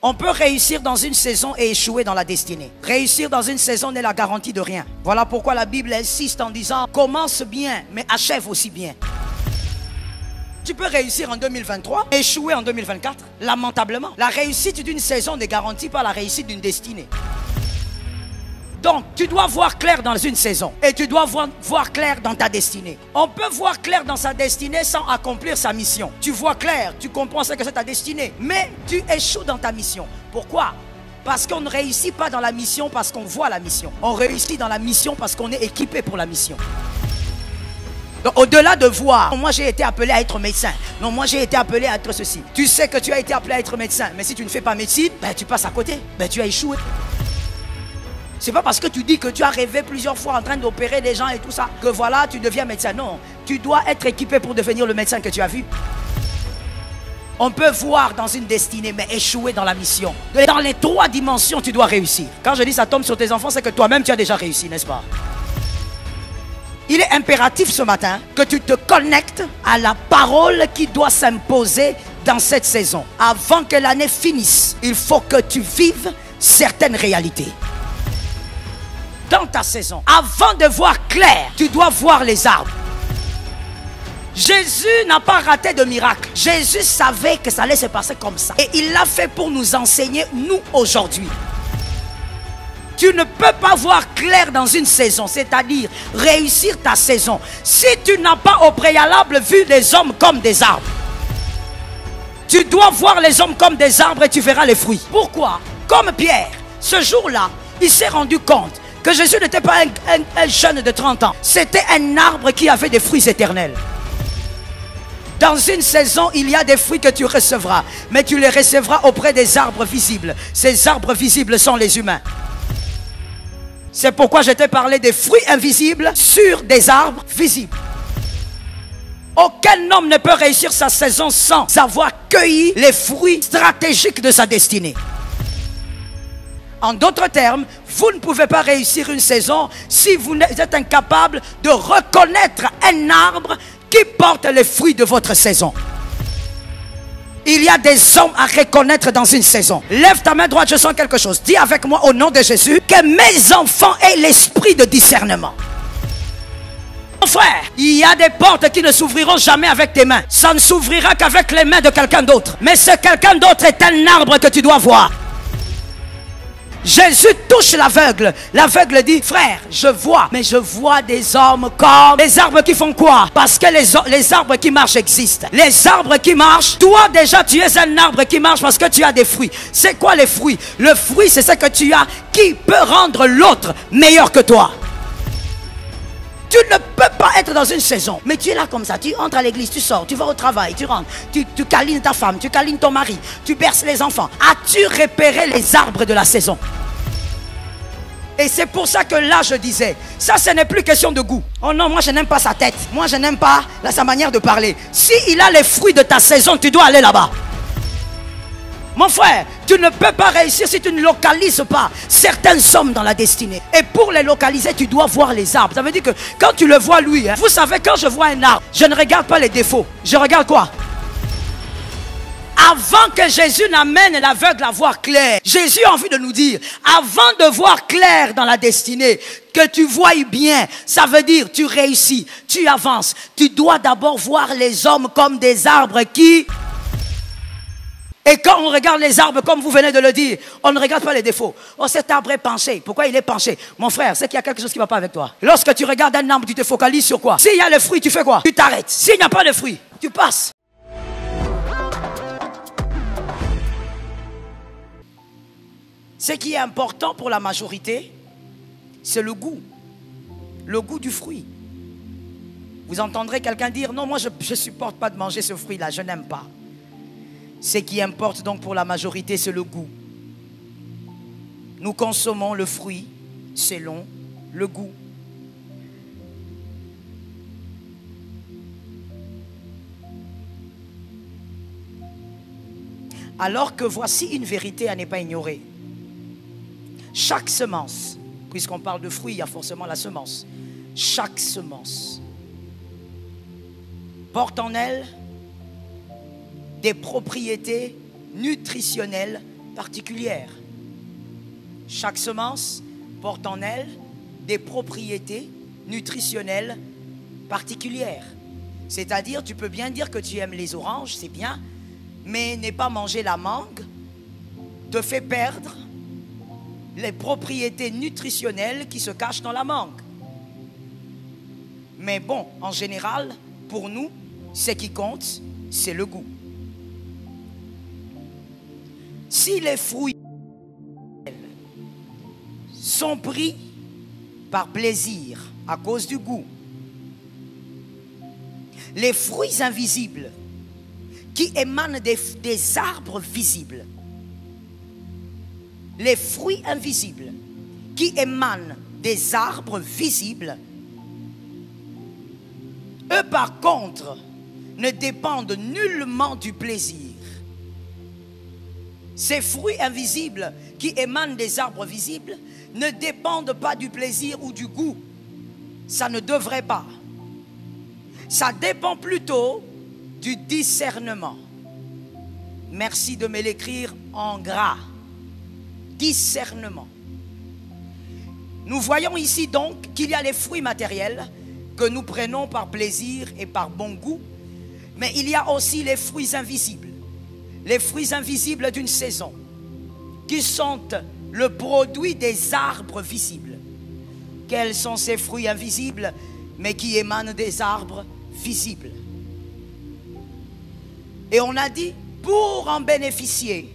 On peut réussir dans une saison et échouer dans la destinée. Réussir dans une saison n'est la garantie de rien. Voilà pourquoi la Bible insiste en disant, commence bien, mais achève aussi bien. Tu peux réussir en 2023, échouer en 2024, lamentablement. La réussite d'une saison ne garantit pas la réussite d'une destinée. Donc, tu dois voir clair dans une saison et tu dois voir clair dans ta destinée. On peut voir clair dans sa destinée sans accomplir sa mission. Tu vois clair, tu comprends ce que c'est ta destinée, mais tu échoues dans ta mission. Pourquoi? Parce qu'on ne réussit pas dans la mission parce qu'on voit la mission. On réussit dans la mission parce qu'on est équipé pour la mission. Donc, au-delà de voir, moi j'ai été appelé à être médecin. Non, moi j'ai été appelé à être ceci. Tu sais que tu as été appelé à être médecin, mais si tu ne fais pas médecine, ben, tu passes à côté. Ben, tu as échoué. C'est pas parce que tu dis que tu as rêvé plusieurs fois en train d'opérer les gens et tout ça, que voilà, tu deviens médecin. Non, tu dois être équipé pour devenir le médecin que tu as vu. On peut voir dans une destinée, mais échouer dans la mission. Dans les 3 dimensions, tu dois réussir. Quand je dis ça tombe sur tes enfants, c'est que toi-même, tu as déjà réussi, n'est-ce pas? Il est impératif ce matin que tu te connectes à la parole qui doit s'imposer dans cette saison. Avant que l'année finisse, il faut que tu vives certaines réalités. Dans ta saison, avant de voir clair, tu dois voir les arbres. Jésus n'a pas raté de miracle. Jésus savait que ça allait se passer comme ça. Et il l'a fait pour nous enseigner, nous, aujourd'hui. Tu ne peux pas voir clair dans une saison, c'est-à-dire réussir ta saison, si tu n'as pas au préalable vu les hommes comme des arbres. Tu dois voir les hommes comme des arbres et tu verras les fruits. Pourquoi? Comme Pierre, ce jour-là, il s'est rendu compte que Jésus n'était pas un jeune de 30 ans. C'était un arbre qui avait des fruits éternels. Dans une saison, il y a des fruits que tu recevras, mais tu les recevras auprès des arbres visibles. Ces arbres visibles sont les humains. C'est pourquoi je t'ai parlé des fruits invisibles sur des arbres visibles. Aucun homme ne peut réussir sa saison sans avoir cueilli les fruits stratégiques de sa destinée. En d'autres termes, vous ne pouvez pas réussir une saison si vous êtes incapable de reconnaître un arbre qui porte les fruits de votre saison. Il y a des hommes à reconnaître dans une saison. Lève ta main droite, je sens quelque chose. Dis avec moi au nom de Jésus que mes enfants aient l'esprit de discernement. Mon frère, il y a des portes qui ne s'ouvriront jamais avec tes mains. Ça ne s'ouvrira qu'avec les mains de quelqu'un d'autre. Mais ce quelqu'un d'autre est un arbre que tu dois voir. Jésus touche l'aveugle. L'aveugle dit, frère, je vois, mais je vois des hommes comme les arbres qui font quoi? Parce que les arbres qui marchent existent. Les arbres qui marchent, toi déjà tu es un arbre qui marche parce que tu as des fruits. C'est quoi les fruits? Le fruit c'est ce que tu as qui peut rendre l'autre meilleur que toi. Tu ne peux pas être dans une saison, mais tu es là comme ça, tu entres à l'église, tu sors, tu vas au travail, tu rentres, tu câlines ta femme, tu câlines ton mari, tu berces les enfants. As-tu repéré les arbres de la saison? Et c'est pour ça que là je disais, ça ce n'est plus question de goût. Oh non, moi je n'aime pas sa tête, moi je n'aime pas sa manière de parler. Si il a les fruits de ta saison, tu dois aller là-bas. Mon frère, tu ne peux pas réussir si tu ne localises pas certains hommes dans la destinée. Et pour les localiser, tu dois voir les arbres. Ça veut dire que quand tu le vois lui, vous savez, quand je vois un arbre, je ne regarde pas les défauts. Je regarde quoi? Avant que Jésus n'amène l'aveugle à voir clair, Jésus a envie de nous dire, avant de voir clair dans la destinée, que tu voies bien, ça veut dire tu réussis, tu avances. Tu dois d'abord voir les hommes comme des arbres qui... Et quand on regarde les arbres, comme vous venez de le dire, on ne regarde pas les défauts. Oh, cet arbre est penché. Pourquoi il est penché? Mon frère, c'est qu'il y a quelque chose qui ne va pas avec toi. Lorsque tu regardes un arbre, tu te focalises sur quoi? S'il y a le fruit, tu fais quoi? Tu t'arrêtes. S'il n'y a pas de fruit, tu passes. Ce qui est important pour la majorité, c'est le goût. Le goût du fruit. Vous entendrez quelqu'un dire, non, moi je ne supporte pas de manger ce fruit-là, je n'aime pas. Ce qui importe donc pour la majorité, c'est le goût. Nous consommons le fruit selon le goût. Alors que voici une vérité à ne pas ignorer. Chaque semence, puisqu'on parle de fruits, il y a forcément la semence. Chaque semence porte en elle des propriétés nutritionnelles particulières. Chaque semence porte en elle des propriétés nutritionnelles particulières. C'est-à-dire, tu peux bien dire que tu aimes les oranges, c'est bien, mais ne pas manger la mangue te fait perdre les propriétés nutritionnelles qui se cachent dans la mangue. Mais bon, en général, pour nous, ce qui compte, c'est le goût. Si les fruits sont pris par plaisir à cause du goût, les fruits invisibles qui émanent des arbres visibles, les fruits invisibles qui émanent des arbres visibles, eux par contre ne dépendent nullement du plaisir. Ces fruits invisibles qui émanent des arbres visibles ne dépendent pas du plaisir ou du goût. Ça ne devrait pas. Ça dépend plutôt du discernement. Merci de me l'écrire en gras. Discernement. Nous voyons ici donc qu'il y a les fruits matériels que nous prenons par plaisir et par bon goût, mais il y a aussi les fruits invisibles. Les fruits invisibles d'une saison, qui sont le produit des arbres visibles. Quels sont ces fruits invisibles, mais qui émanent des arbres visibles? Et on a dit, pour en bénéficier,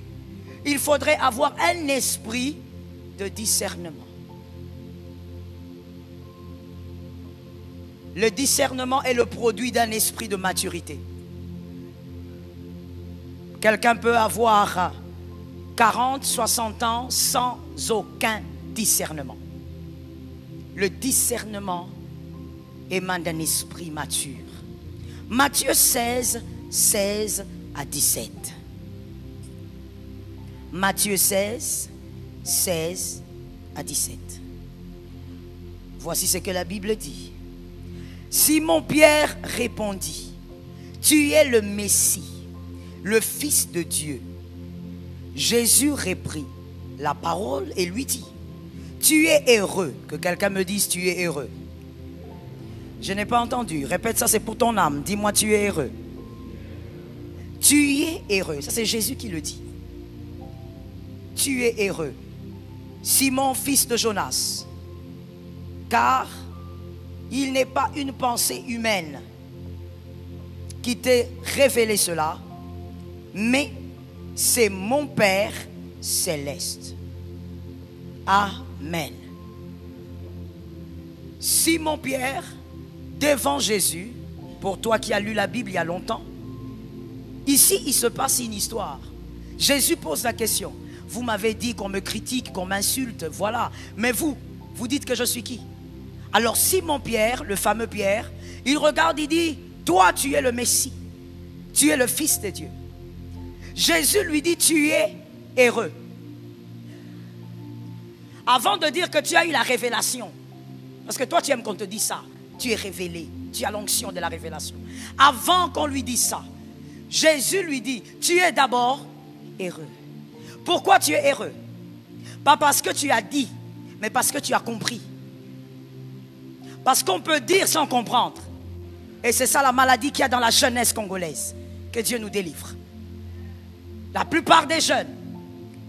il faudrait avoir un esprit de discernement. Le discernement est le produit d'un esprit de maturité. Quelqu'un peut avoir 40, 60 ans sans aucun discernement. Le discernement émane d'un esprit mature. Matthieu 16, 16 à 17. Matthieu 16, 16 à 17. Voici ce que la Bible dit. Simon-Pierre répondit, tu es le Messie, le Fils de Dieu. Jésus reprit la parole et lui dit, tu es heureux. Que quelqu'un me dise, tu es heureux. Je n'ai pas entendu. Répète ça, c'est pour ton âme. Dis-moi, tu es heureux. Tu es heureux. Ça, c'est Jésus qui le dit. Tu es heureux, Simon, fils de Jonas, car il n'est pas une pensée humaine qui t'ait révélé cela, mais c'est mon Père céleste. Amen. Simon-Pierre, devant Jésus, pour toi qui as lu la Bible il y a longtemps, ici il se passe une histoire. Jésus pose la question. Vous m'avez dit qu'on me critique, qu'on m'insulte, voilà. Mais vous dites que je suis qui? Alors Simon-Pierre, le fameux Pierre, il regarde, il dit, toi tu es le Messie, tu es le Fils de Dieu. Jésus lui dit, tu es heureux. Avant de dire que tu as eu la révélation, parce que toi tu aimes qu'on te dise ça, tu es révélé, tu as l'onction de la révélation. Avant qu'on lui dise ça, Jésus lui dit, tu es d'abord heureux. Pourquoi tu es heureux? Pas parce que tu as dit, mais parce que tu as compris. Parce qu'on peut dire sans comprendre. Et c'est ça la maladie qu'il y a dans la jeunesse congolaise. Que Dieu nous délivre. La plupart des jeunes,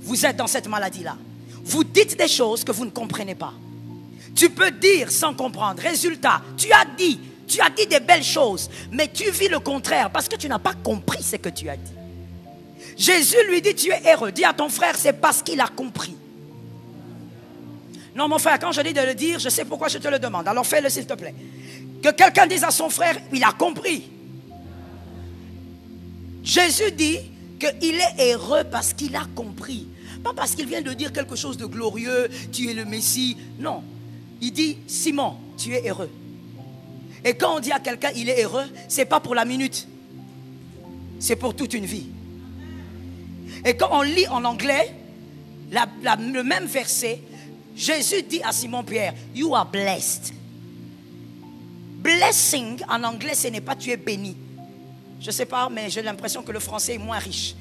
vous êtes dans cette maladie-là. Vous dites des choses que vous ne comprenez pas. Tu peux dire sans comprendre. Résultat, tu as dit des belles choses, mais tu vis le contraire parce que tu n'as pas compris ce que tu as dit. Jésus lui dit, tu es heureux. Dis à ton frère, c'est parce qu'il a compris. Non, mon frère, quand je dis de le dire, je sais pourquoi je te le demande. Alors fais-le, s'il te plaît. Que quelqu'un dise à son frère, il a compris. Jésus dit qu'il est heureux parce qu'il a compris. Pas parce qu'il vient de dire quelque chose de glorieux, tu es le Messie. Non. Il dit, Simon, tu es heureux. Et quand on dit à quelqu'un, il est heureux, ce n'est pas pour la minute. C'est pour toute une vie. Et quand on lit en anglais, le même verset, Jésus dit à Simon-Pierre, you are blessed. Blessing, en anglais, ce n'est pas tu es béni. Je ne sais pas, mais j'ai l'impression que le français est moins riche.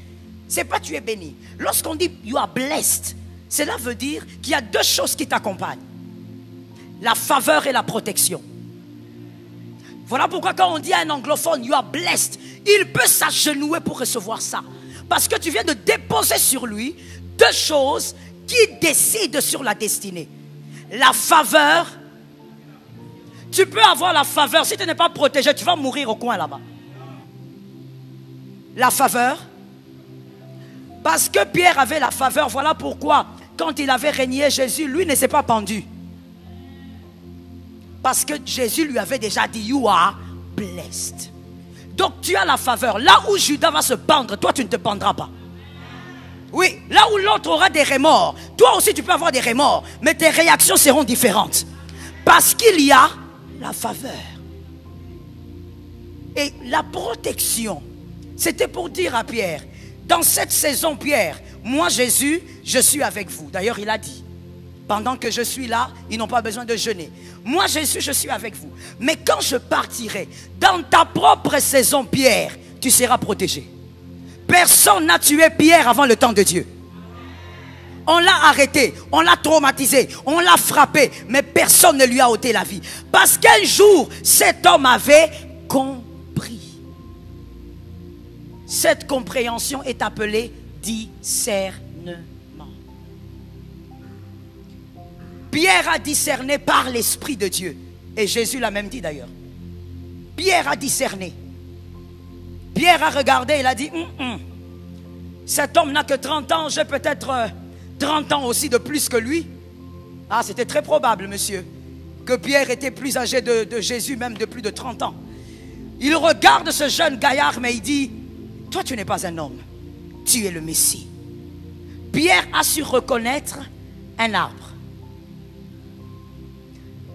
C'est pas tu es béni. Lorsqu'on dit you are blessed, cela veut dire qu'il y a deux choses qui t'accompagnent. La faveur et la protection. Voilà pourquoi quand on dit à un anglophone you are blessed, il peut s'agenouiller pour recevoir ça. Parce que tu viens de déposer sur lui deux choses qui décident sur la destinée. La faveur. Tu peux avoir la faveur. Si tu n'es pas protégé, tu vas mourir au coin là-bas. La faveur. Parce que Pierre avait la faveur. Voilà pourquoi quand il avait régné Jésus, lui ne s'est pas pendu. Parce que Jésus lui avait déjà dit you are blessed. Donc tu as la faveur. Là où Judas va se pendre, toi tu ne te pendras pas. Oui, là où l'autre aura des remords, toi aussi tu peux avoir des remords, mais tes réactions seront différentes. Parce qu'il y a la faveur. Et la protection, c'était pour dire à Pierre, dans cette saison Pierre, moi Jésus, je suis avec vous. D'ailleurs il a dit, pendant que je suis là, ils n'ont pas besoin de jeûner. Moi Jésus, je suis avec vous. Mais quand je partirai, dans ta propre saison Pierre, tu seras protégé. Personne n'a tué Pierre avant le temps de Dieu. On l'a arrêté, on l'a traumatisé, on l'a frappé, mais personne ne lui a ôté la vie. Parce qu'un jour, cet homme avait compris. Cette compréhension est appelée discernement. Pierre a discerné par l'Esprit de Dieu. Et Jésus l'a même dit d'ailleurs. Pierre a discerné. Pierre a regardé, il a dit, cet homme n'a que 30 ans, j'ai peut-être 30 ans aussi de plus que lui. Ah, c'était très probable, monsieur, que Pierre était plus âgé de Jésus, même de plus de 30 ans. Il regarde ce jeune gaillard, mais il dit, toi tu n'es pas un homme, tu es le Messie. Pierre a su reconnaître un arbre.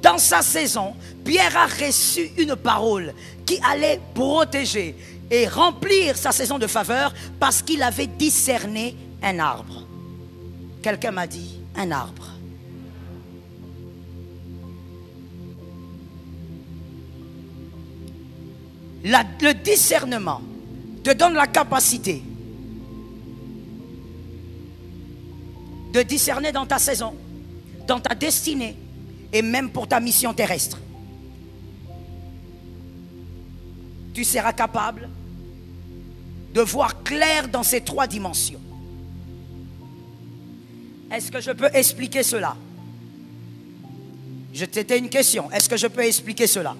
Dans sa saison, Pierre a reçu une parole qui allait protéger et remplir sa saison de faveur parce qu'il avait discerné un arbre. Quelqu'un m'a dit un arbre. Le discernement te donne la capacité de discerner dans ta saison, dans ta destinée et même pour ta mission terrestre. Tu seras capable de voir clair dans ces trois dimensions. Est-ce que je peux expliquer cela? C'était une question. Est-ce que je peux expliquer cela?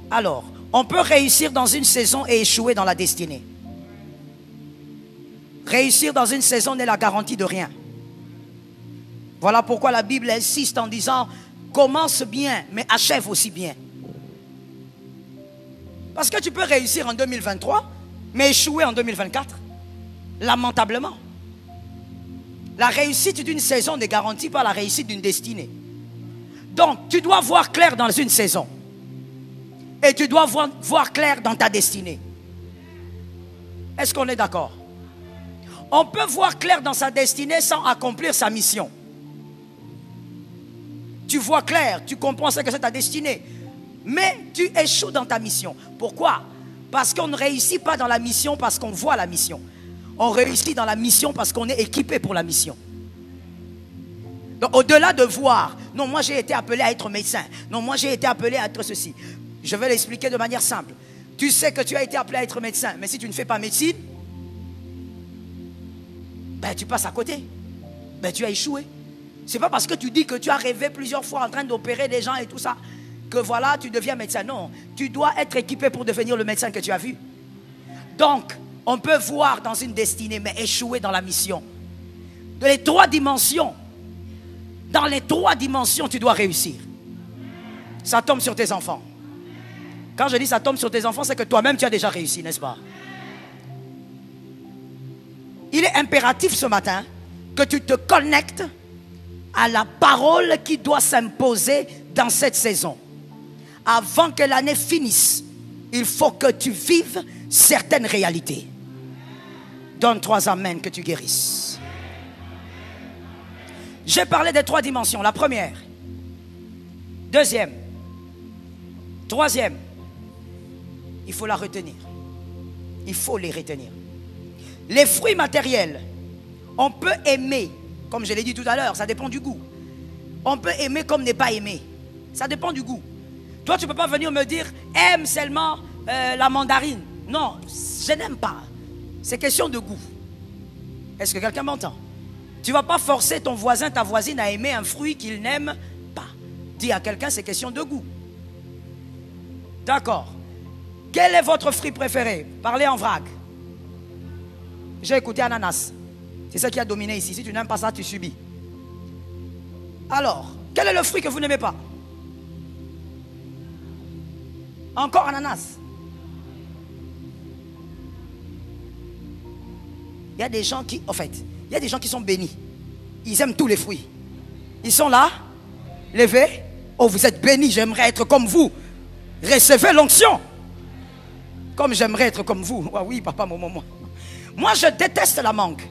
Alors, on peut réussir dans une saison et échouer dans la destinée. Réussir dans une saison n'est la garantie de rien. Voilà pourquoi la Bible insiste en disant commence bien, mais achève aussi bien. Parce que tu peux réussir en 2023, mais échouer en 2024. Lamentablement. La réussite d'une saison ne garantit pas la réussite d'une destinée. Donc, tu dois voir clair dans une saison. Et tu dois voir clair dans ta destinée. Est-ce qu'on est d'accord? On peut voir clair dans sa destinée sans accomplir sa mission. Tu vois clair, tu comprends ce que c'est ta destinée. Mais tu échoues dans ta mission. Pourquoi? Parce qu'on ne réussit pas dans la mission parce qu'on voit la mission. On réussit dans la mission parce qu'on est équipé pour la mission. Donc au-delà de voir, non, moi j'ai été appelé à être médecin. Non, moi j'ai été appelé à être ceci. Je vais l'expliquer de manière simple. Tu sais que tu as été appelé à être médecin, mais si tu ne fais pas médecine, ben tu passes à côté. Ben tu as échoué. C'est pas parce que tu dis que tu as rêvé plusieurs fois en train d'opérer des gens et tout ça, que voilà, tu deviens médecin. Non, tu dois être équipé pour devenir le médecin que tu as vu. Donc, on peut voir dans une destinée, mais échouer dans la mission. Dans les trois dimensions, tu dois réussir. Ça tombe sur tes enfants. Quand je dis ça tombe sur tes enfants, c'est que toi-même tu as déjà réussi, n'est-ce pas? Il est impératif ce matin que tu te connectes à la parole qui doit s'imposer dans cette saison. Avant que l'année finisse, il faut que tu vives certaines réalités. Donne 3 amens que tu guérisses. J'ai parlé des 3 dimensions. La première, deuxième, troisième. Il faut la retenir. Il faut les retenir. Les fruits matériels, on peut aimer, comme je l'ai dit tout à l'heure, ça dépend du goût. On peut aimer comme ne pas aimer. Ça dépend du goût. Toi, tu ne peux pas venir me dire, aime seulement la mandarine. Non, je n'aime pas. C'est question de goût. Est-ce que quelqu'un m'entend? Tu ne vas pas forcer ton voisin, ta voisine à aimer un fruit qu'il n'aime pas. Dis à quelqu'un, c'est question de goût. D'accord. Quel est votre fruit préféré? Parlez en vrac. J'ai écouté ananas. C'est ça qui a dominé ici. Si tu n'aimes pas ça, tu subis. Alors, quel est le fruit que vous n'aimez pas? Encore ananas. Il y a des gens qui, en fait, il y a des gens qui sont bénis. Ils aiment tous les fruits. Ils sont là, levés. Oh, vous êtes bénis, j'aimerais être comme vous. Recevez l'onction. Comme j'aimerais être comme vous. Oh, oui, papa, maman. Moi, je déteste la mangue.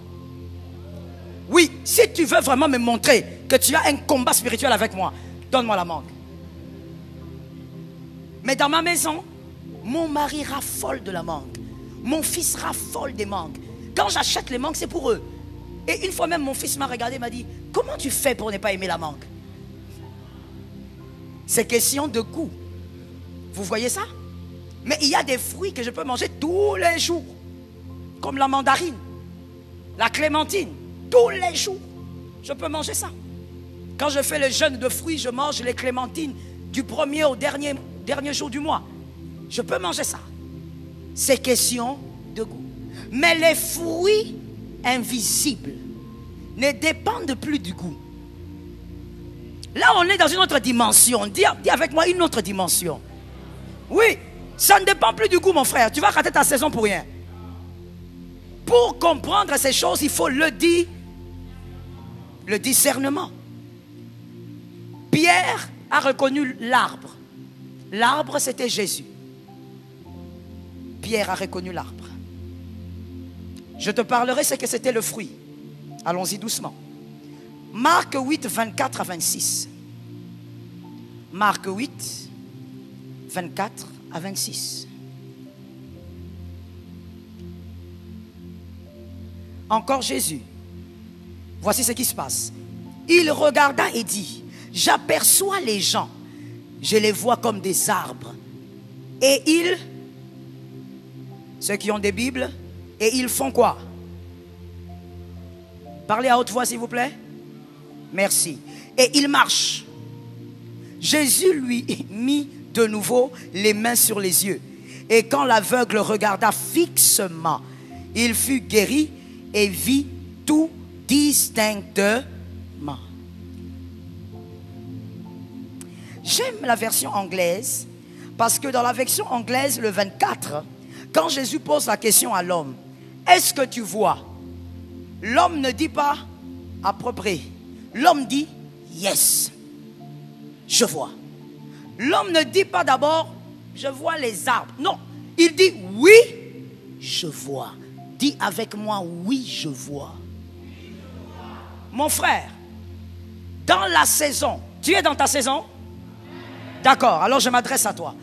Oui, si tu veux vraiment me montrer que tu as un combat spirituel avec moi, donne-moi la mangue. Mais dans ma maison, mon mari raffole de la mangue. Mon fils raffole des mangues. Quand j'achète les mangues, c'est pour eux. Et une fois même, mon fils m'a regardé et m'a dit, comment tu fais pour ne pas aimer la mangue? C'est question de goût. Vous voyez ça? Mais il y a des fruits que je peux manger tous les jours. Comme la mandarine, la clémentine. Tous les jours, je peux manger ça. Quand je fais le jeûne de fruits, je mange les clémentines du premier au dernier jour du mois. Je peux manger ça. C'est question de goût. Mais les fruits invisibles ne dépendent plus du goût. Là, on est dans une autre dimension. Dis avec moi une autre dimension. Oui, ça ne dépend plus du goût, mon frère. Tu vas rater ta saison pour rien. Pour comprendre ces choses, il faut le discernement. Pierre a reconnu l'arbre. L'arbre, c'était Jésus. Pierre a reconnu l'arbre. Je te parlerai ce que c'était le fruit. Allons-y doucement. Marc 8, 24 à 26. Marc 8, 24 à 26. Encore Jésus. Voici ce qui se passe. Il regarda et dit, j'aperçois les gens, je les vois comme des arbres. Et ils, ceux qui ont des Bibles, et ils font quoi? Parlez à haute voix s'il vous plaît. Merci. Et ils marchent. Jésus lui mit de nouveau les mains sur les yeux. Et quand l'aveugle regarda fixement, il fut guéri et vit tout distinctement. J'aime la version anglaise parce que dans la version anglaise, le 24, quand Jésus pose la question à l'homme, est-ce que tu vois? L'homme ne dit pas à peu près. L'homme dit yes, je vois. L'homme ne dit pas d'abord je vois les arbres. Non, il dit oui, je vois. Dis avec moi oui, je vois. Mon frère, dans la saison, tu es dans ta saison? D'accord, alors je m'adresse à toi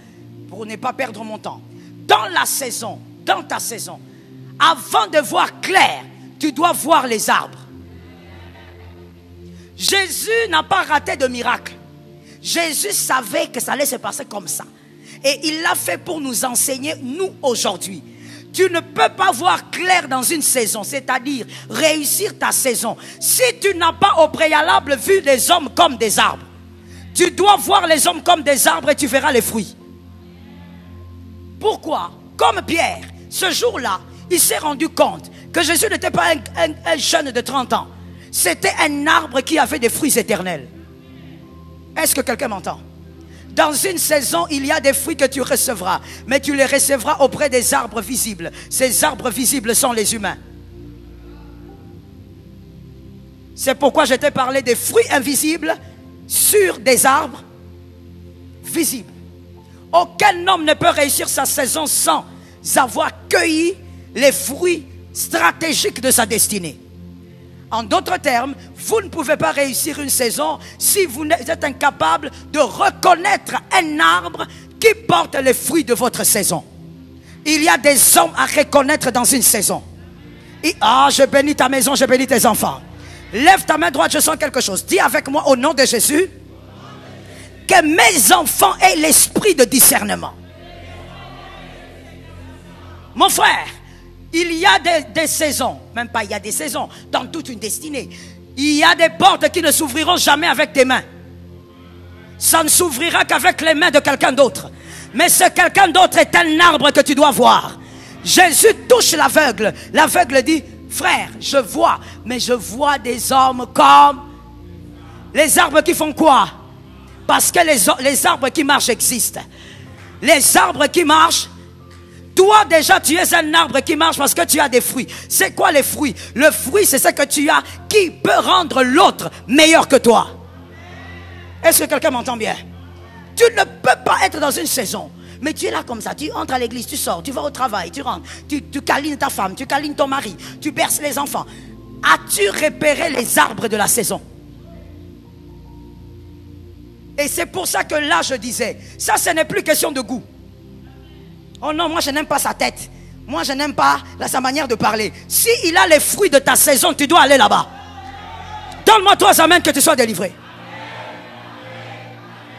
pour ne pas perdre mon temps. Dans la saison, dans ta saison, avant de voir clair, tu dois voir les arbres. Jésus n'a pas raté de miracle. Jésus savait que ça allait se passer comme ça. Et il l'a fait pour nous enseigner, nous, aujourd'hui. Tu ne peux pas voir clair dans une saison, c'est-à-dire réussir ta saison, si tu n'as pas au préalable vu les hommes comme des arbres. Tu dois voir les hommes comme des arbres et tu verras les fruits. Pourquoi? Comme Pierre, ce jour-là, il s'est rendu compte que Jésus n'était pas un jeune de 30 ans. C'était un arbre qui avait des fruits éternels. Est-ce que quelqu'un m'entend? Dans une saison, il y a des fruits que tu recevras, mais tu les recevras auprès des arbres visibles. Ces arbres visibles sont les humains. C'est pourquoi je t'ai parlé des fruits invisibles sur des arbres visibles. Aucun homme ne peut réussir sa saison sans avoir cueilli les fruits stratégiques de sa destinée. En d'autres termes, vous ne pouvez pas réussir une saison si vous êtes incapable de reconnaître un arbre qui porte les fruits de votre saison. Il y a des hommes à reconnaître dans une saison. Je bénis ta maison, je bénis tes enfants. Lève ta main droite, je sens quelque chose. Dis avec moi au nom de Jésus que mes enfants aient l'esprit de discernement. Mon frère, il y a des saisons, même pas il y a des saisons, dans toute une destinée. Il y a des portes qui ne s'ouvriront jamais avec tes mains. Ça ne s'ouvrira qu'avec les mains de quelqu'un d'autre. Mais ce quelqu'un d'autre est un arbre que tu dois voir. Jésus touche l'aveugle. L'aveugle dit, frère, je vois, mais je vois des hommes comme les arbres qui font quoi? Parce que les arbres qui marchent existent. Les arbres qui marchent, toi déjà tu es un arbre qui marche parce que tu as des fruits. C'est quoi les fruits? Le fruit c'est ce que tu as qui peut rendre l'autre meilleur que toi. Est-ce que quelqu'un m'entend bien? Tu ne peux pas être dans une saison, mais tu es là comme ça, tu entres à l'église, tu sors, tu vas au travail, tu rentres, tu câlines ta femme, tu câlines ton mari, tu berces les enfants. As-tu repéré les arbres de la saison? Et c'est pour ça que là je disais, ça ce n'est plus question de goût. Oh non, moi je n'aime pas sa tête. Moi je n'aime pas sa manière de parler. Si il a les fruits de ta saison, tu dois aller là-bas. Donne-moi 3 amens que tu sois délivré.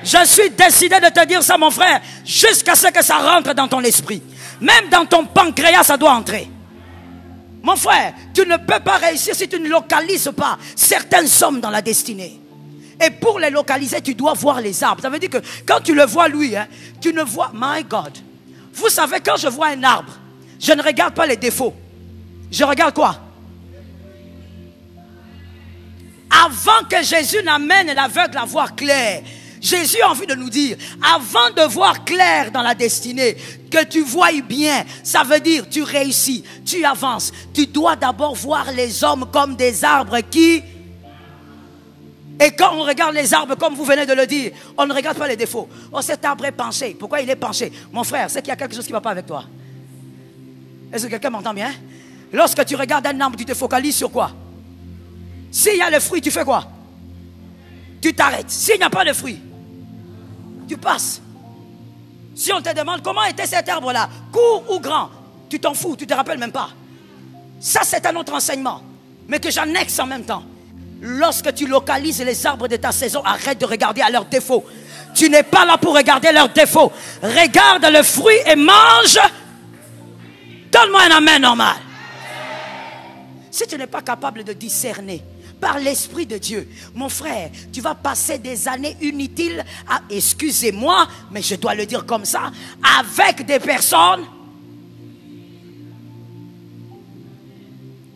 Je suis décidé de te dire ça mon frère, jusqu'à ce que ça rentre dans ton esprit. Même dans ton pancréas ça doit entrer. Mon frère, tu ne peux pas réussir si tu ne localises pas certaines sommes dans la destinée. Et pour les localiser, tu dois voir les arbres. Ça veut dire que quand tu le vois lui, hein, tu ne vois... My God. Vous savez, quand je vois un arbre, je ne regarde pas les défauts. Je regarde quoi? Avant que Jésus n'amène l'aveugle à voir clair, Jésus a envie de nous dire, avant de voir clair dans la destinée, que tu voies bien, ça veut dire tu réussis, tu avances. Tu dois d'abord voir les hommes comme des arbres qui... Et quand on regarde les arbres, comme vous venez de le dire, on ne regarde pas les défauts. Oh, cet arbre est penché. Pourquoi il est penché? Mon frère, c'est qu'il y a quelque chose qui ne va pas avec toi. Est-ce que quelqu'un m'entend bien? Lorsque tu regardes un arbre, tu te focalises sur quoi? S'il y a le fruit, tu fais quoi? Tu t'arrêtes. S'il n'y a pas de fruit, tu passes. Si on te demande comment était cet arbre-là, court ou grand, tu t'en fous, tu ne te rappelles même pas. Ça, c'est un autre enseignement, mais que j'annexe en même temps. Lorsque tu localises les arbres de ta saison, arrête de regarder à leurs défauts. Tu n'es pas là pour regarder leurs défauts. Regarde le fruit et mange. Donne-moi un amen normal. Si tu n'es pas capable de discerner par l'Esprit de Dieu, mon frère, tu vas passer des années inutiles à, excusez-moi, mais je dois le dire comme ça, avec des personnes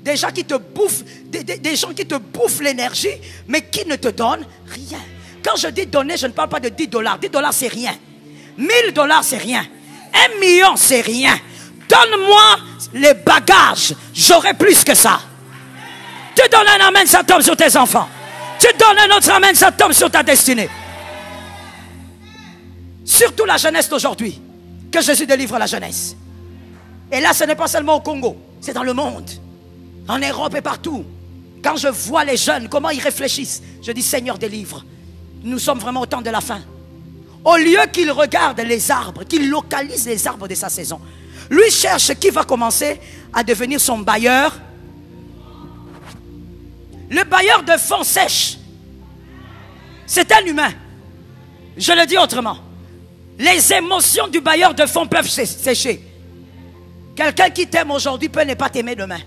des gens qui te bouffent, des gens qui te bouffent l'énergie, mais qui ne te donnent rien. Quand je dis donner, je ne parle pas de 10 $. 10 $, c'est rien. 1000 $, c'est rien. 1 million, c'est rien. Donne-moi les bagages, j'aurai plus que ça. Tu donnes un amen, ça tombe sur tes enfants. Tu donnes un autre amen, ça tombe sur ta destinée. Surtout la jeunesse d'aujourd'hui. Que Jésus délivre la jeunesse. Et là, ce n'est pas seulement au Congo, c'est dans le monde. En Europe et partout. Quand je vois les jeunes, comment ils réfléchissent, je dis Seigneur délivre. Nous sommes vraiment au temps de la fin. Au lieu qu'il regarde les arbres, qu'il localise les arbres de sa saison, lui cherche qui va commencer à devenir son bailleur. Le bailleur de fonds sèche. C'est un humain. Je le dis autrement. Les émotions du bailleur de fonds peuvent sécher. Quelqu'un qui t'aime aujourd'hui peut ne pas t'aimer demain.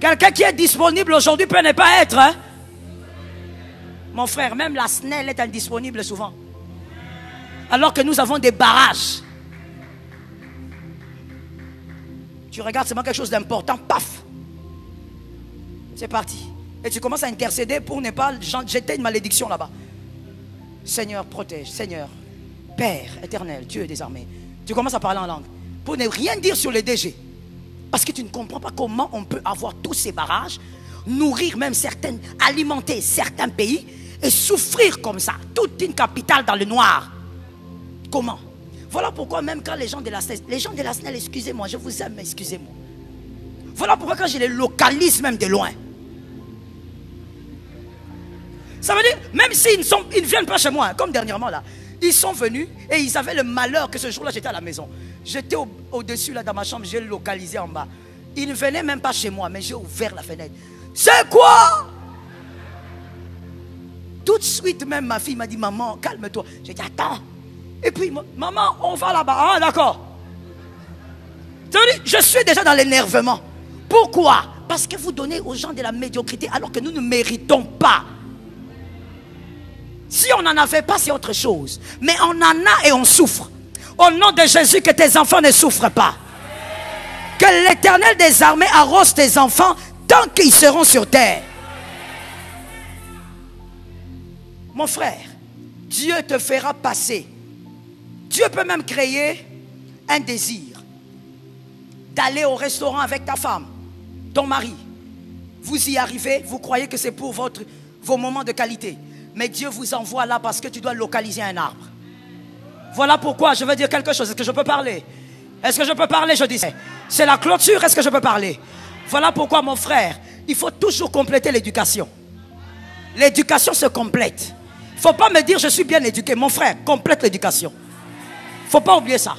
Quelqu'un qui est disponible aujourd'hui peut ne pas être. Hein? Mon frère, même la SNEL est indisponible souvent. Alors que nous avons des barrages. Tu regardes seulement quelque chose d'important, paf. C'est parti. Et tu commences à intercéder pour ne pas jeter une malédiction là-bas. Seigneur, protège. Seigneur, Père éternel, Dieu des armées. Tu commences à parler en langue. Pour ne rien dire sur les DG. Parce que tu ne comprends pas comment on peut avoir tous ces barrages, nourrir même certaines, alimenter certains pays et souffrir comme ça, toute une capitale dans le noir. Comment? Voilà pourquoi même quand les gens de la SNEL, excusez-moi, je vous aime, excusez-moi. Voilà pourquoi quand je les localise même de loin. Ça veut dire, même s'ils ne viennent pas chez moi, hein, comme dernièrement là, ils sont venus et ils avaient le malheur que ce jour-là j'étais à la maison. J'étais au-dessus là dans ma chambre, j'ai localisé en bas. Il ne venait même pas chez moi, mais j'ai ouvert la fenêtre. C'est quoi? Tout de suite, même ma fille m'a dit, maman, calme-toi. J'ai dit, attends. Et puis, maman, on va là-bas. Ah, d'accord. Je suis déjà dans l'énervement. Pourquoi? Parce que vous donnez aux gens de la médiocrité alors que nous ne méritons pas. Si on n'en avait pas, c'est autre chose. Mais on en a et on souffre. Au nom de Jésus, que tes enfants ne souffrent pas. Que l'Éternel des armées arrose tes enfants tant qu'ils seront sur terre. Mon frère, Dieu te fera passer. Dieu peut même créer un désir d'aller au restaurant avec ta femme, ton mari. Vous y arrivez, vous croyez que c'est pour vos moments de qualité. Mais Dieu vous envoie là parce que tu dois localiser un arbre. Voilà pourquoi je veux dire quelque chose. Est-ce que je peux parler? Est-ce que je peux parler? Je disais. C'est la clôture, est-ce que je peux parler? Voilà pourquoi, mon frère, il faut toujours compléter l'éducation. L'éducation se complète. Il ne faut pas me dire je suis bien éduqué. Mon frère, complète l'éducation. Il ne faut pas oublier ça.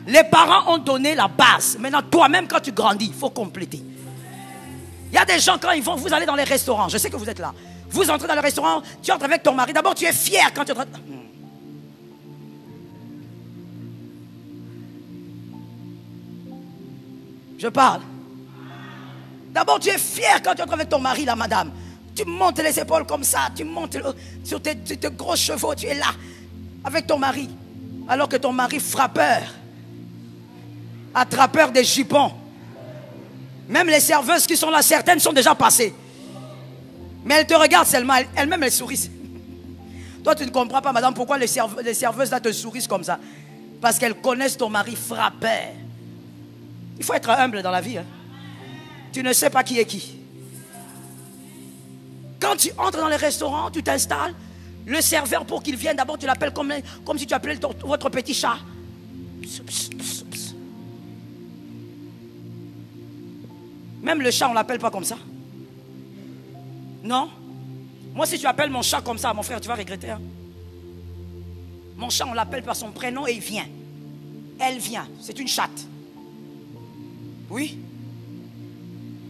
Les parents ont donné la base. Maintenant, toi-même, quand tu grandis, il faut compléter. Il y a des gens, quand ils vont, vous allez dans les restaurants. Je sais que vous êtes là. Vous entrez dans le restaurant, tu entres avec ton mari. D'abord, tu es fier quand tu entres. Je parle. D'abord, tu es fier quand tu entres avec ton mari, la madame. Tu montes les épaules comme ça. Tu montes sur tes gros chevaux. Tu es là avec ton mari. Alors que ton mari frappeur, attrapeur des jupons. Même les serveuses qui sont là, certaines sont déjà passées. Mais elles te regardent seulement. Elles-mêmes, elles sourient. Toi, tu ne comprends pas, madame, pourquoi les serveuses là te sourient comme ça. Parce qu'elles connaissent ton mari frappeur. Il faut être humble dans la vie. Hein. Tu ne sais pas qui est qui. Quand tu entres dans les restaurants, tu t'installes. Le serveur, pour qu'il vienne, d'abord tu l'appelles comme si tu appelais votre petit chat. Même le chat, on ne l'appelle pas comme ça. Non. Moi, si tu appelles mon chat comme ça, mon frère, tu vas regretter. Hein? Mon chat, on l'appelle par son prénom et il vient. Elle vient. C'est une chatte. Oui.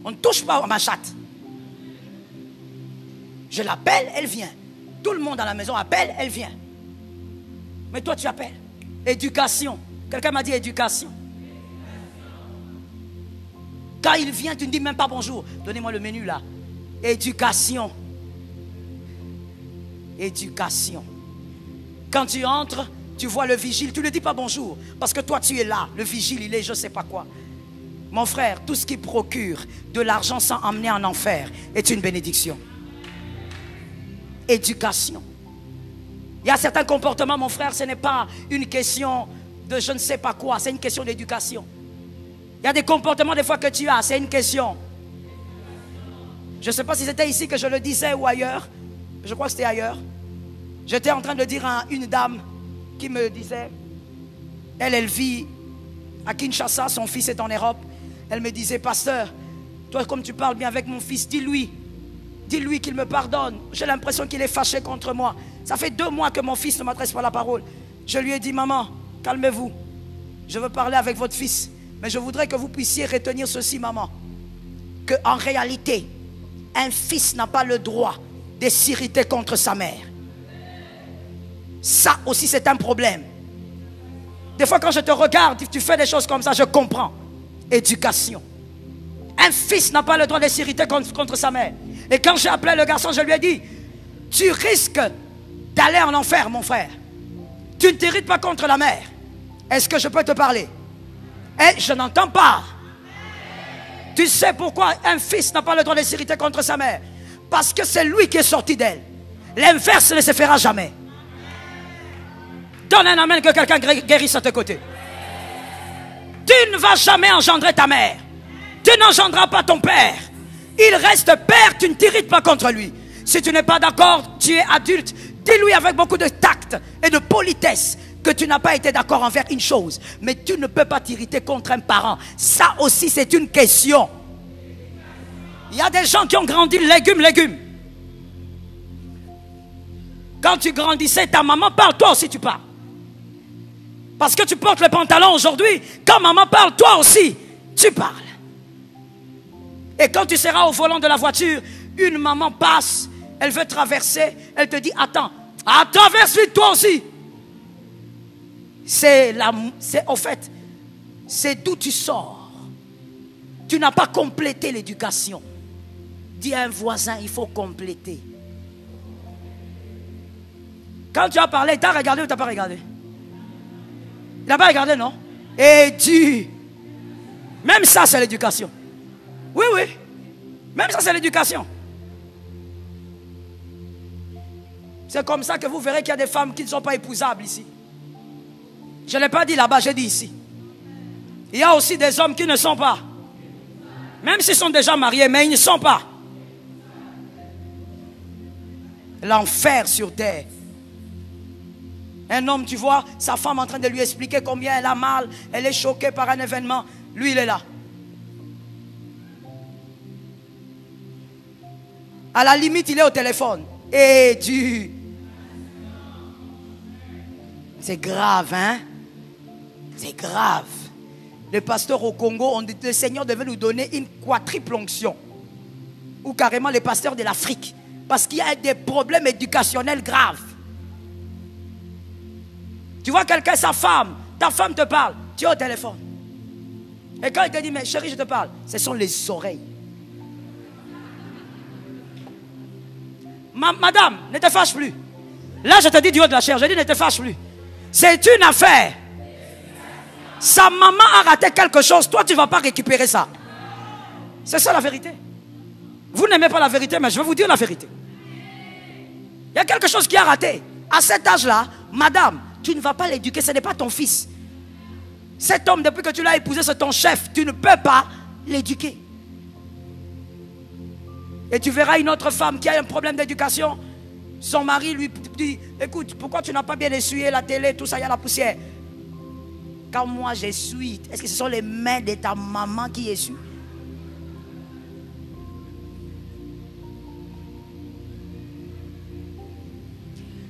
On ne touche pas à ma chatte. Je l'appelle, elle vient. Tout le monde à la maison appelle, elle vient. Mais toi, tu appelles. Éducation. Quelqu'un m'a dit éducation. Quand il vient, tu ne dis même pas bonjour. Donnez-moi le menu là. Éducation. Éducation. Quand tu entres, tu vois le vigile, tu ne dis pas bonjour. Parce que toi, tu es là. Le vigile, il est je ne sais pas quoi. Mon frère, tout ce qui procure de l'argent sans emmener en enfer est une bénédiction. Éducation. Il y a certains comportements, mon frère, ce n'est pas une question de je ne sais pas quoi, c'est une question d'éducation. Il y a des comportements des fois que tu as, c'est une question. Je ne sais pas si c'était ici que je le disais ou ailleurs. Je crois que c'était ailleurs. J'étais en train de dire à une dame qui me disait, elle vit à Kinshasa, son fils est en Europe. Elle me disait, pasteur, toi comme tu parles bien avec mon fils, dis-lui qu'il me pardonne. J'ai l'impression qu'il est fâché contre moi. Ça fait 2 mois que mon fils ne m'adresse pas la parole. Je lui ai dit, maman, calmez-vous. Je veux parler avec votre fils. Mais je voudrais que vous puissiez retenir ceci, maman. Qu'en réalité, un fils n'a pas le droit de s'irriter contre sa mère. Ça aussi, c'est un problème. Des fois, quand je te regarde, tu fais des choses comme ça, je comprends. Éducation. Un fils n'a pas le droit de s'irriter contre sa mère. Et quand j'ai appelé le garçon, je lui ai dit, tu risques d'aller en enfer, mon frère. Tu ne t'irrites pas contre la mère. Est-ce que je peux te parler? Et je n'entends pas. Tu sais pourquoi un fils n'a pas le droit de s'irriter contre sa mère? Parce que c'est lui qui est sorti d'elle. L'inverse ne se fera jamais. Donne un amen que quelqu'un guérisse à tes côtés. Tu ne vas jamais engendrer ta mère. Tu n'engendras pas ton père. Il reste père, tu ne t'irrites pas contre lui. Si tu n'es pas d'accord, tu es adulte. Dis-lui avec beaucoup de tact et de politesse que tu n'as pas été d'accord envers une chose. Mais tu ne peux pas t'irriter contre un parent. Ça aussi, c'est une question. Il y a des gens qui ont grandi légumes. Quand tu grandissais, ta maman parle, toi aussi tu parles. Parce que tu portes le pantalon aujourd'hui, quand maman parle, toi aussi, tu parles. Et quand tu seras au volant de la voiture, une maman passe, elle veut traverser, elle te dit, attends, traverse vite toi aussi. En fait, c'est d'où tu sors. Tu n'as pas complété l'éducation. Dis à un voisin, il faut compléter. Quand tu as parlé, tu as regardé ou tu n'as pas regardé? Il n'a pas regardé, non? Et tu... Même ça, c'est l'éducation. Oui, oui. Même ça, c'est l'éducation. C'est comme ça que vous verrez qu'il y a des femmes qui ne sont pas épousables ici. Je ne l'ai pas dit là-bas, j'ai dit ici. Il y a aussi des hommes qui ne sont pas. Même s'ils sont déjà mariés, mais ils ne sont pas. L'enfer sur terre. Un homme, tu vois, sa femme en train de lui expliquer combien elle a mal, elle est choquée par un événement. Lui, il est là. À la limite, il est au téléphone. Et tu... C'est grave, hein? C'est grave. Le pasteur au Congo, le Seigneur devait nous donner une quadruple onction. Ou carrément les pasteurs de l'Afrique. Parce qu'il y a des problèmes éducationnels graves. Tu vois quelqu'un, sa femme, ta femme te parle, tu es au téléphone. Et quand il te dit, mais chérie, je te parle, ce sont les oreilles. Madame, ne te fâche plus. Là, je te dis du haut de la chair, je dis ne te fâche plus. C'est une affaire. Sa maman a raté quelque chose, toi tu ne vas pas récupérer ça. C'est ça la vérité. Vous n'aimez pas la vérité, mais je vais vous dire la vérité. Il y a quelque chose qui a raté. À cet âge-là, madame, tu ne vas pas l'éduquer, ce n'est pas ton fils. Cet homme, depuis que tu l'as épousé, c'est ton chef. Tu ne peux pas l'éduquer. Et tu verras une autre femme qui a un problème d'éducation. Son mari lui dit, écoute, pourquoi tu n'as pas bien essuyé la télé, tout ça, il y a la poussière. Quand moi j'essuie, est-ce que ce sont les mains de ta maman qui essuient?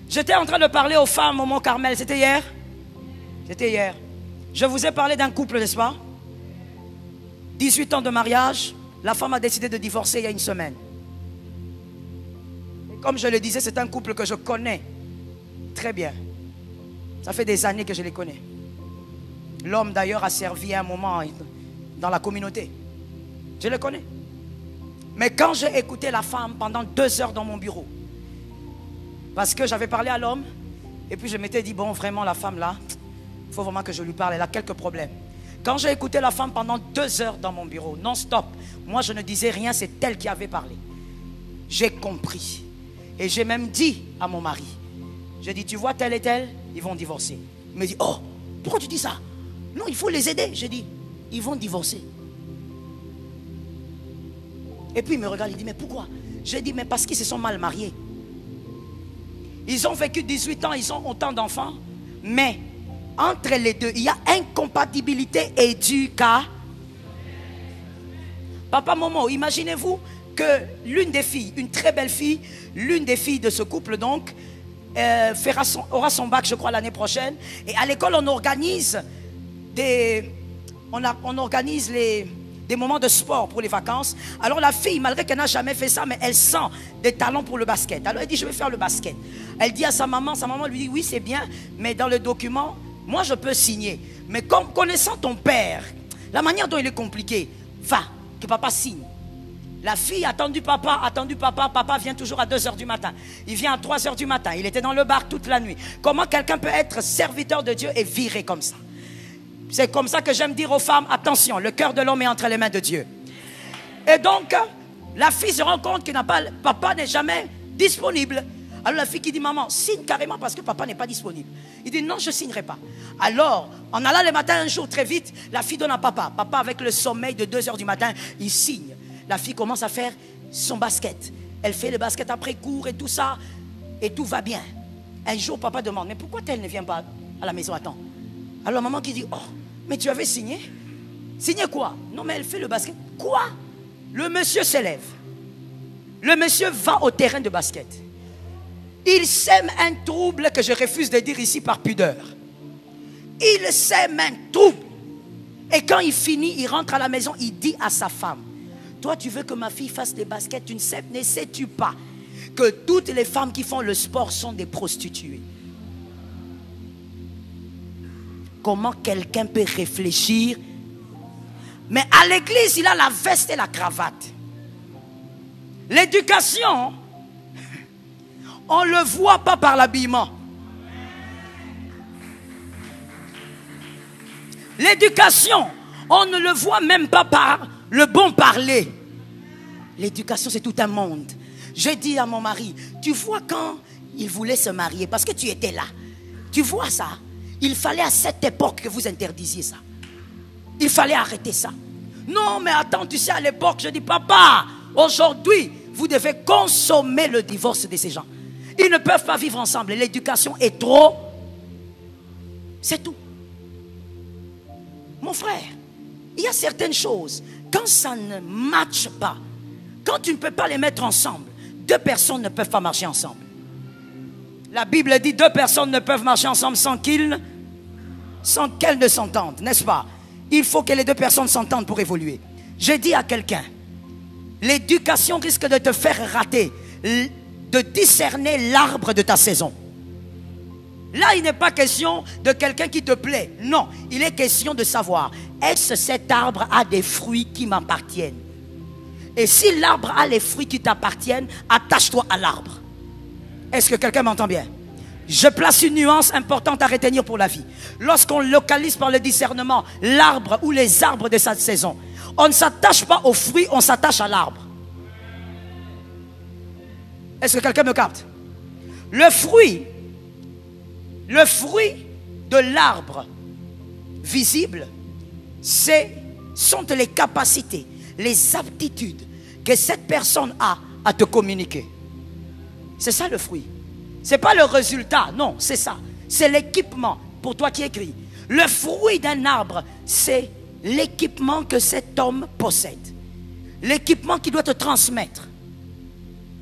J'étais en train de parler aux femmes au Mont Carmel, c'était hier? C'était hier. Je vous ai parlé d'un couple, n'est-ce pas? 18 ans de mariage, la femme a décidé de divorcer il y a une semaine. Et comme je le disais, c'est un couple que je connais très bien. Ça fait des années que je les connais. L'homme d'ailleurs a servi à un moment dans la communauté. Je le connais. Mais quand j'ai écouté la femme pendant 2 heures dans mon bureau, parce que j'avais parlé à l'homme, et puis je m'étais dit, bon, vraiment, la femme là, il faut vraiment que je lui parle, elle a quelques problèmes. Quand j'ai écouté la femme pendant 2 heures dans mon bureau, non-stop, moi je ne disais rien, c'est elle qui avait parlé. J'ai compris. Et j'ai même dit à mon mari, j'ai dit, tu vois, tel et tel, ils vont divorcer. Il me dit, oh, pourquoi tu dis ça? Non, il faut les aider. J'ai dit, ils vont divorcer. Et puis il me regarde, il dit, mais pourquoi? J'ai dit, mais parce qu'ils se sont mal mariés. Ils ont vécu 18 ans, ils ont autant d'enfants, mais entre les deux, il y a incompatibilité éducative. Papa, maman, imaginez-vous que l'une des filles, une très belle fille, l'une des filles de ce couple donc, aura son bac, je crois, l'année prochaine. Et à l'école, on organise des moments de sport pour les vacances. Alors la fille, malgré qu'elle n'a jamais fait ça, mais elle sent des talents pour le basket. Alors elle dit, je vais faire le basket. Elle dit à sa maman lui dit, oui c'est bien, mais dans le document, moi je peux signer. Mais comme connaissant ton père, la manière dont il est compliqué, va, que papa signe. La fille a attendu papa, papa vient toujours à 2 h du matin. Il vient à 3 h du matin, il était dans le bar toute la nuit. Comment quelqu'un peut être serviteur de Dieu et viré comme ça? C'est comme ça que j'aime dire aux femmes, attention, le cœur de l'homme est entre les mains de Dieu. Et donc, la fille se rend compte que papa n'est jamais disponible. Alors la fille qui dit, maman, signe carrément parce que papa n'est pas disponible. Il dit, non, je ne signerai pas. Alors, en allant le matin un jour très vite, la fille donne à papa. Papa, avec le sommeil de 2 h du matin, il signe. La fille commence à faire son basket. Elle fait le basket après cours et tout ça. Et tout va bien. Un jour, papa demande, mais pourquoi elle ne vient pas à la maison à temps? Alors maman qui dit, oh, mais tu avais signé? Signé quoi? Non, mais elle fait le basket. Quoi? Le monsieur s'élève. Le monsieur va au terrain de basket. Il sème un trouble que je refuse de dire ici par pudeur. Il sème un trouble. Et quand il finit, il rentre à la maison, il dit à sa femme, Toi, tu veux que ma fille fasse des baskets, tu ne sais-tu pas que toutes les femmes qui font le sport sont des prostituées? Comment quelqu'un peut réfléchir? Mais à l'église, il a la veste et la cravate. L'éducation, on ne le voit pas par l'habillement. L'éducation, on ne le voit même pas par le bon parler. L'éducation, c'est tout un monde. J'ai dit à mon mari, tu vois quand il voulait se marier, parce que tu étais là, tu vois ça, il fallait à cette époque que vous interdisiez ça. Il fallait arrêter ça. Non, mais attends, tu sais, à l'époque, je dis, papa, aujourd'hui, vous devez consommer le divorce de ces gens. Ils ne peuvent pas vivre ensemble. L'éducation est trop. C'est tout. Mon frère, il y a certaines choses, quand ça ne matche pas, quand tu ne peux pas les mettre ensemble, deux personnes ne peuvent pas marcher ensemble. La Bible dit deux personnes ne peuvent marcher ensemble sans qu'elles ne s'entendent, n'est-ce pas? Il faut que les deux personnes s'entendent pour évoluer. J'ai dit à quelqu'un, l'éducation risque de te faire rater, de discerner l'arbre de ta saison. Là, il n'est pas question de quelqu'un qui te plaît. Non, il est question de savoir, est-ce que cet arbre a des fruits qui m'appartiennent? Et si l'arbre a les fruits qui t'appartiennent, attache-toi à l'arbre. Est-ce que quelqu'un m'entend bien? Je place une nuance importante à retenir pour la vie. Lorsqu'on localise par le discernement l'arbre ou les arbres de sa saison, on ne s'attache pas aux fruits, on s'attache à l'arbre. Est-ce que quelqu'un me capte? Le fruit de l'arbre visible, sont les capacités, les aptitudes que cette personne a à te communiquer. C'est ça le fruit. Ce n'est pas le résultat, non, c'est ça. C'est l'équipement, pour toi qui écris. Le fruit d'un arbre, c'est l'équipement que cet homme possède. L'équipement qu'il doit te transmettre.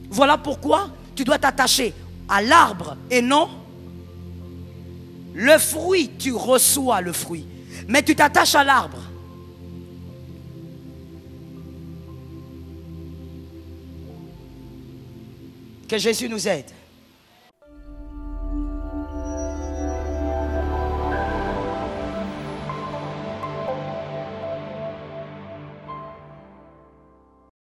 Voilà pourquoi tu dois t'attacher à l'arbre et non. Le fruit, tu reçois le fruit. Mais tu t'attaches à l'arbre. Que Jésus nous aide.